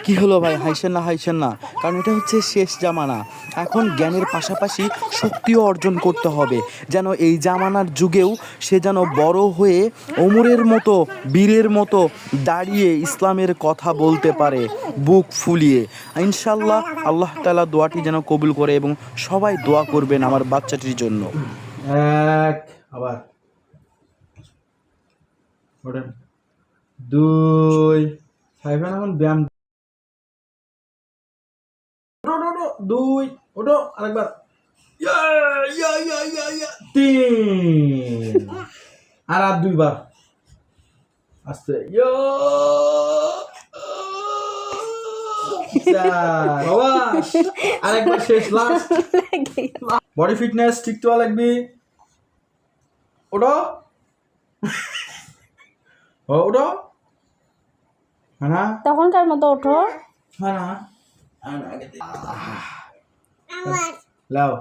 কি হলো ভাই, হাইছেন না, কারণ এটা হচ্ছে শেষ জামানা। এখন জ্ঞানের পাশাপাশি শক্তিও অর্জন করতে হবে, যেন এই জামানার যুগেও সে যেন বড় হয়ে ওমরের মতো, বীরের মতো দাঁড়িয়ে ইসলামের কথা বলতে পারে বুক ফুলিয়ে। ইনশাল্লাহ আল্লাহ তাআলা দোয়াটি যেন কবুল করে, এবং সবাই দোয়া করবেন আমার বাচ্চাটির জন্য। এক, আবার ওঠেন, দুই, সাইফান এখন ব্যায়াম, ওঠো, দুই, ওঠো, আরেকবার, তিন, আর দুইবার, আস্তে, বাবা, আরেকবার শেষ, লাস্ট। বডি ফিটনেস ঠিক তো লাগবে। ওঠো, ওঠো, হ্যাঁ তখনকার মতো ওঠো। হ্যাঁ লাও।